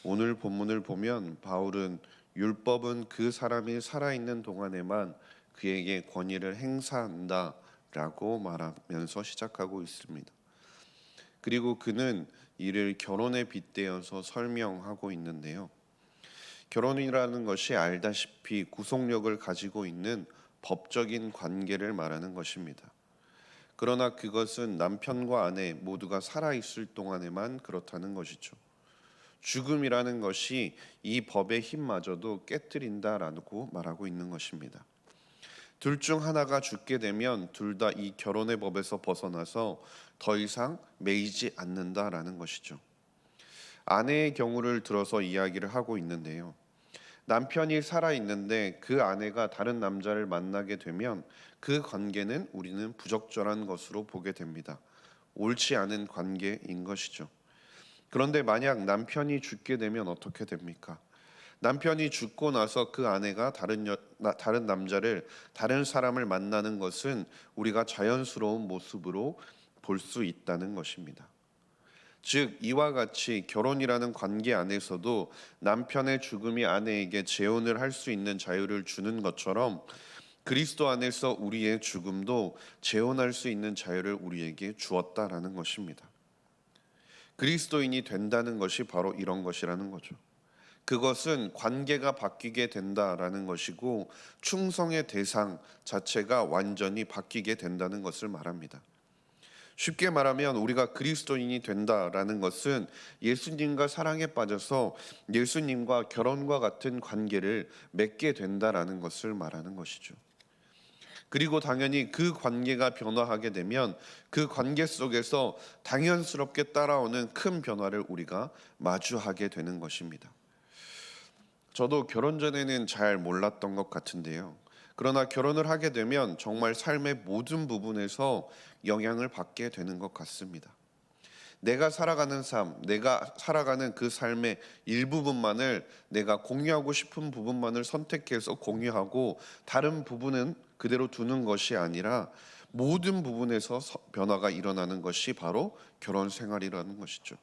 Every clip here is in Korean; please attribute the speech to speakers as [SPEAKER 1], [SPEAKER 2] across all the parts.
[SPEAKER 1] 오늘 본문을 보면 바울은 율법은 그 사람이 살아있는 동안에만 그에게 권위를 행사한다라고 말하면서 시작하고 있습니다. 그리고 그는 이를 결혼에 빗대어서 설명하고 있는데요. 결혼이라는 것이 알다시피 구속력을 가지고 있는 법적인 관계를 말하는 것입니다. 그러나 그것은 남편과 아내 모두가 살아있을 동안에만 그렇다는 것이죠. 죽음이라는 것이 이 법의 힘마저도 깨뜨린다라고 말하고 있는 것입니다. 둘 중 하나가 죽게 되면 둘 다 이 결혼의 법에서 벗어나서 더 이상 매이지 않는다라는 것이죠. 아내의 경우를 들어서 이야기를 하고 있는데요. 남편이 살아 있는데 그 아내가 다른 남자를 만나게 되면 그 관계는 우리는 부적절한 것으로 보게 됩니다. 옳지 않은 관계인 것이죠. 그런데 만약 남편이 죽게 되면 어떻게 됩니까? 남편이 죽고 나서 그 아내가 다른 남자를 다른 사람을 만나는 것은 우리가 자연스러운 모습으로 볼 수 있다는 것입니다. 즉 이와 같이 결혼이라는 관계 안에서도 남편의 죽음이 아내에게 재혼을 할 수 있는 자유를 주는 것처럼 그리스도 안에서 우리의 죽음도 재혼할 수 있는 자유를 우리에게 주었다라는 것입니다. 그리스도인이 된다는 것이 바로 이런 것이라는 거죠. 그것은 관계가 바뀌게 된다라는 것이고 충성의 대상 자체가 완전히 바뀌게 된다는 것을 말합니다. 쉽게 말하면 우리가 그리스도인이 된다라는 것은 예수님과 사랑에 빠져서 예수님과 결혼과 같은 관계를 맺게 된다라는 것을 말하는 것이죠. 그리고 당연히 그 관계가 변화하게 되면 그 관계 속에서 당연스럽게 따라오는 큰 변화를 우리가 마주하게 되는 것입니다. 저도 결혼 전에는 잘 몰랐던 것 같은데요. 그러나 결혼을 하게 되면 정말 삶의 모든 부분에서 영향을 받게 되는 것 같습니다. 내가 살아가는 삶, 내가 살아가는 그 삶의 일부분만을 내가 공유하고 싶은 부분만을 선택해서 공유하고 다른 부분은 그대로 두는 것이 아니라 모든 부분에서 변화가 일어나는 것이 바로 결혼 생활이라는 것이죠.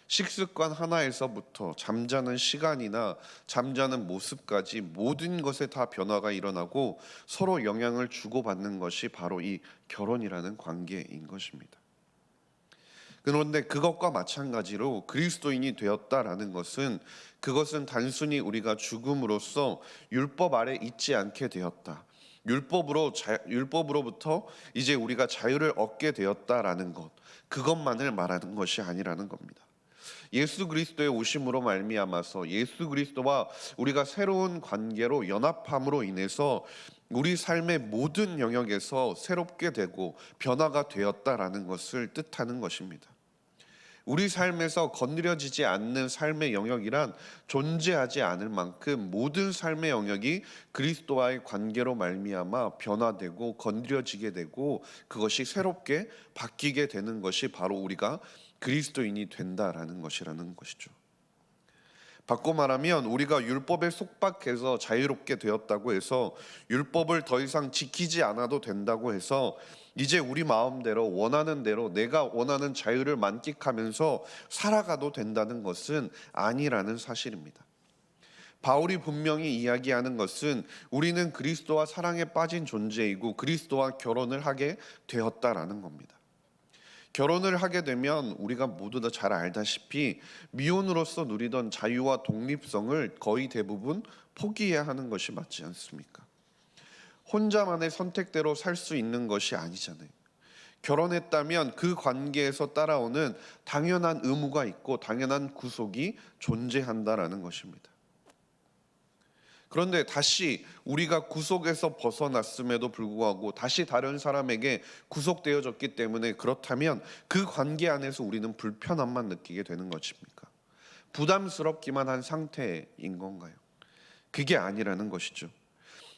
[SPEAKER 1] 식습관 하나에서부터 잠자는 시간이나 잠자는 모습까지 모든 것에 다 변화가 일어나고 서로 영향을 주고받는 것이 바로 이 결혼이라는 관계인 것입니다. 그런데 그것과 마찬가지로 그리스도인이 되었다라는 것은 그것은 단순히 우리가 죽음으로써 율법 아래 있지 않게 되었다. 율법으로부터 이제 우리가 자유를 얻게 되었다라는 것. 그것만을 말하는 것이 아니라는 겁니다. 예수 그리스도의 오심으로 말미암아서 예수 그리스도와 우리가 새로운 관계로 연합함으로 인해서 우리 삶의 모든 영역에서 새롭게 되고 변화가 되었다라는 것을 뜻하는 것입니다. 우리 삶에서 건드려지지 않는 삶의 영역이란 존재하지 않을 만큼 모든 삶의 영역이 그리스도와의 관계로 말미암아 변화되고 건드려지게 되고 그것이 새롭게 바뀌게 되는 것이 바로 우리가 그리스도인이 된다라는 것이라는 것이죠. 바꿔 말하면 우리가 율법에 속박해서 자유롭게 되었다고 해서 율법을 더 이상 지키지 않아도 된다고 해서 이제 우리 마음대로 원하는 대로 내가 원하는 자유를 만끽하면서 살아가도 된다는 것은 아니라는 사실입니다. 바울이 분명히 이야기하는 것은 우리는 그리스도와 사랑에 빠진 존재이고 그리스도와 결혼을 하게 되었다라는 겁니다. 결혼을 하게 되면 우리가 모두 다 잘 알다시피 미혼으로서 누리던 자유와 독립성을 거의 대부분 포기해야 하는 것이 맞지 않습니까? 혼자만의 선택대로 살 수 있는 것이 아니잖아요. 결혼했다면 그 관계에서 따라오는 당연한 의무가 있고 당연한 구속이 존재한다라는 것입니다. 그런데 다시 우리가 구속에서 벗어났음에도 불구하고 다시 다른 사람에게 구속되어졌기 때문에 그렇다면 그 관계 안에서 우리는 불편함만 느끼게 되는 것입니까? 부담스럽기만 한 상태인 건가요? 그게 아니라는 것이죠.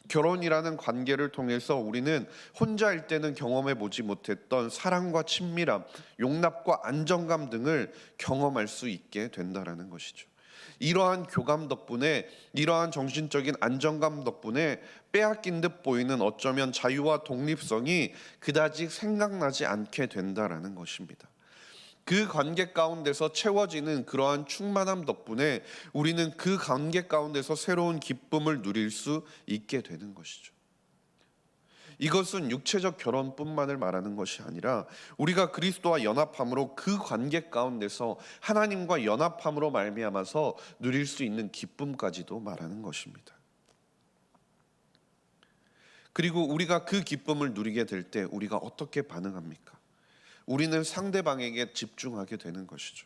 [SPEAKER 1] 결혼이라는 관계를 통해서 우리는 혼자일 때는 경험해 보지 못했던 사랑과 친밀함, 용납과 안정감 등을 경험할 수 있게 된다라는 것이죠. 이러한 교감 덕분에 이러한 정신적인 안정감 덕분에 빼앗긴 듯 보이는 어쩌면 자유와 독립성이 그다지 생각나지 않게 된다라는 것입니다. 그 관계 가운데서 채워지는 그러한 충만함 덕분에 우리는 그 관계 가운데서 새로운 기쁨을 누릴 수 있게 되는 것이죠. 이것은 육체적 결혼뿐만을 말하는 것이 아니라 우리가 그리스도와 연합함으로 그 관계 가운데서 하나님과 연합함으로 말미암아서 누릴 수 있는 기쁨까지도 말하는 것입니다. 그리고 우리가 그 기쁨을 누리게 될 때 우리가 어떻게 반응합니까? 우리는 상대방에게 집중하게 되는 것이죠.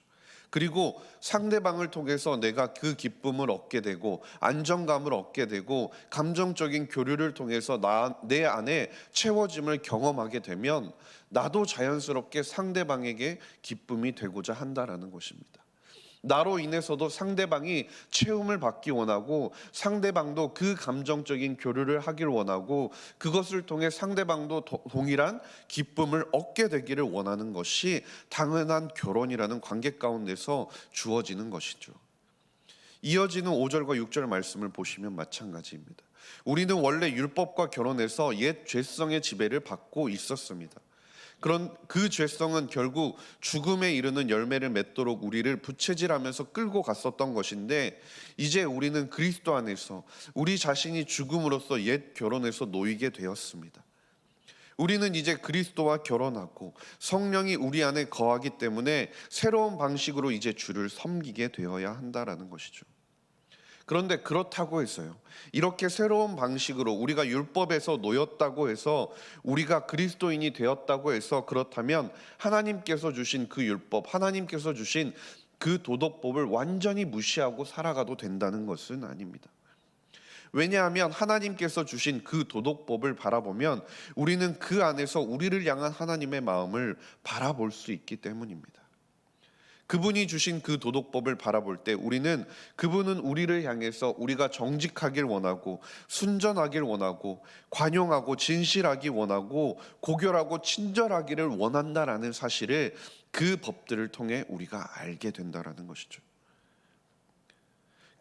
[SPEAKER 1] 그리고 상대방을 통해서 내가 그 기쁨을 얻게 되고 안정감을 얻게 되고 감정적인 교류를 통해서 내 안에 채워짐을 경험하게 되면 나도 자연스럽게 상대방에게 기쁨이 되고자 한다라는 것입니다. 나로 인해서도 상대방이 채움을 받기 원하고 상대방도 그 감정적인 교류를 하기를 원하고 그것을 통해 상대방도 동일한 기쁨을 얻게 되기를 원하는 것이 당연한 결혼이라는 관계 가운데서 주어지는 것이죠. 이어지는 5절과 6절 말씀을 보시면 마찬가지입니다. 우리는 원래 율법과 결혼해서 옛 죄성의 지배를 받고 있었습니다. 그런 그 죄성은 결국 죽음에 이르는 열매를 맺도록 우리를 부채질하면서 끌고 갔었던 것인데 이제 우리는 그리스도 안에서 우리 자신이 죽음으로써 옛 결혼에서 놓이게 되었습니다. 우리는 이제 그리스도와 결혼하고 성령이 우리 안에 거하기 때문에 새로운 방식으로 이제 주를 섬기게 되어야 한다라는 것이죠. 그런데 그렇다고 해서요, 이렇게 새로운 방식으로 우리가 율법에서 놓였다고 해서 우리가 그리스도인이 되었다고 해서 그렇다면 하나님께서 주신 그 율법, 하나님께서 주신 그 도덕법을 완전히 무시하고 살아가도 된다는 것은 아닙니다. 왜냐하면 하나님께서 주신 그 도덕법을 바라보면 우리는 그 안에서 우리를 향한 하나님의 마음을 바라볼 수 있기 때문입니다. 그분이 주신 그 도덕법을 바라볼 때 우리는 그분은 우리를 향해서 우리가 정직하길 원하고 순전하길 원하고 관용하고 진실하기 원하고 고결하고 친절하기를 원한다라는 사실을 그 법들을 통해 우리가 알게 된다라는 것이죠.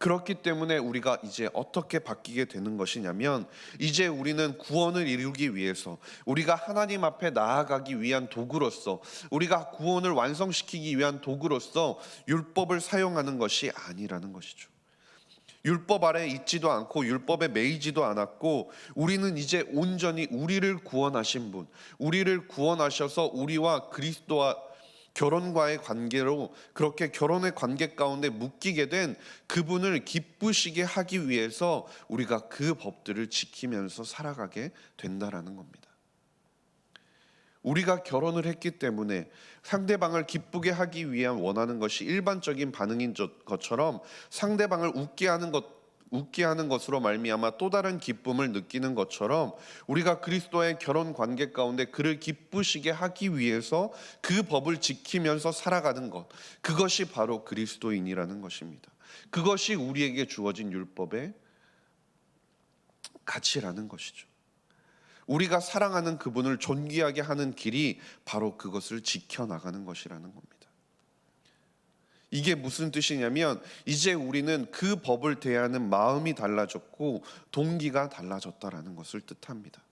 [SPEAKER 1] 그렇기 때문에 우리가 이제 어떻게 바뀌게 되는 것이냐면 이제 우리는 구원을 이루기 위해서 우리가 하나님 앞에 나아가기 위한 도구로서 우리가 구원을 완성시키기 위한 도구로서 율법을 사용하는 것이 아니라는 것이죠. 율법 아래 있지도 않고 율법에 매이지도 않았고 우리는 이제 온전히 우리를 구원하신 분, 우리를 구원하셔서 우리와 그리스도와 결혼과의 관계로 그렇게 결혼의 관계 가운데 묶이게 된 그분을 기쁘시게 하기 위해서 우리가 그 법들을 지키면서 살아가게 된다라는 겁니다. 우리가 결혼을 했기 때문에 상대방을 기쁘게 하기 위한 원하는 것이 일반적인 반응인 것처럼 상대방을 웃게 하는 것으로 말미암아 또 다른 기쁨을 느끼는 것처럼 우리가 그리스도의 결혼 관계 가운데 그를 기쁘시게 하기 위해서 그 법을 지키면서 살아가는 것, 그것이 바로 그리스도인이라는 것입니다. 그것이 우리에게 주어진 율법의 가치라는 것이죠. 우리가 사랑하는 그분을 존귀하게 하는 길이 바로 그것을 지켜나가는 것이라는 겁니다. 이게 무슨 뜻이냐면 이제 우리는 그 법을 대하는 마음이 달라졌고 동기가 달라졌다라는 것을 뜻합니다.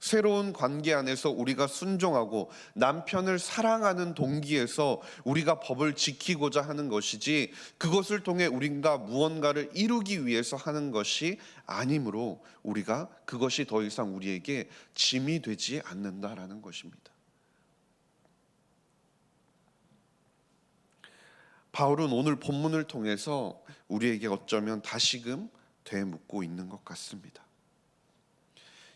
[SPEAKER 1] 새로운 관계 안에서 우리가 순종하고 남편을 사랑하는 동기에서 우리가 법을 지키고자 하는 것이지 그것을 통해 우리가 무언가를 이루기 위해서 하는 것이 아니므로 우리가 그것이 더 이상 우리에게 짐이 되지 않는다라는 것입니다. 바울은 오늘 본문을 통해서 우리에게 어쩌면 다시금 되묻고 있는 것 같습니다.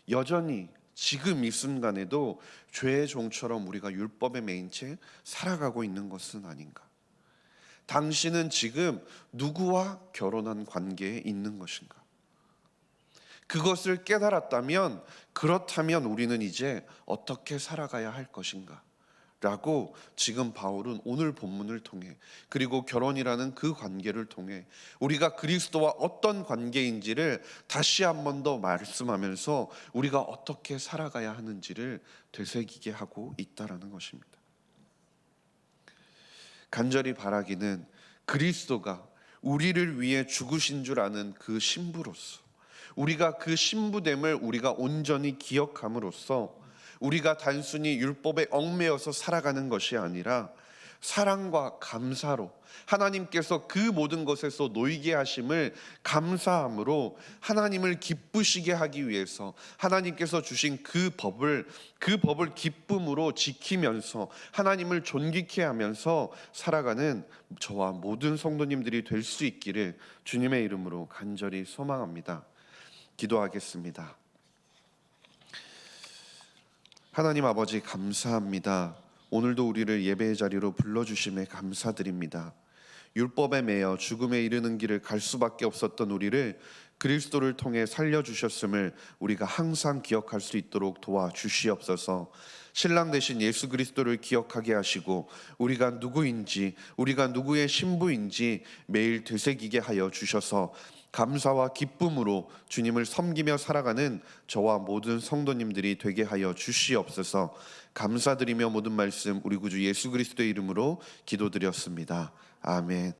[SPEAKER 1] 여전히 지금 이 순간에도 죄의 종처럼 우리가 율법에 매인 채 살아가고 있는 것은 아닌가? 당신은 지금 누구와 결혼한 관계에 있는 것인가? 그것을 깨달았다면 그렇다면 우리는 이제 어떻게 살아가야 할 것인가? 라고 지금 바울은 오늘 본문을 통해 그리고 결혼이라는 그 관계를 통해 우리가 그리스도와 어떤 관계인지를 다시 한 번 더 말씀하면서 우리가 어떻게 살아가야 하는지를 되새기게 하고 있다라는 것입니다. 간절히 바라기는 그리스도가 우리를 위해 죽으신 줄 아는 그 신부로서 우리가 그 신부됨을 우리가 온전히 기억함으로써 우리가 단순히 율법에 얽매여서 살아가는 것이 아니라 사랑과 감사로 하나님께서 그 모든 것에서 놓이게 하심을 감사함으로 하나님을 기쁘시게 하기 위해서 하나님께서 주신 그 법을 기쁨으로 지키면서 하나님을 존귀케 하면서 살아가는 저와 모든 성도님들이 될 수 있기를 주님의 이름으로 간절히 소망합니다. 기도하겠습니다. 하나님 아버지, 감사합니다. 오늘도 우리를 예배의 자리로 불러주심에 감사드립니다. 율법에 매여 죽음에 이르는 길을 갈 수밖에 없었던 우리를 그리스도를 통해 살려주셨음을 우리가 항상 기억할 수 있도록 도와주시옵소서. 신랑 되신 예수 그리스도를 기억하게 하시고 우리가 누구인지, 우리가 누구의 신부인지 매일 되새기게 하여 주셔서 감사와 기쁨으로 주님을 섬기며 살아가는 저와 모든 성도님들이 되게 하여 주시옵소서. 감사드리며 모든 말씀 우리 구주 예수 그리스도의 이름으로 기도드렸습니다. 아멘.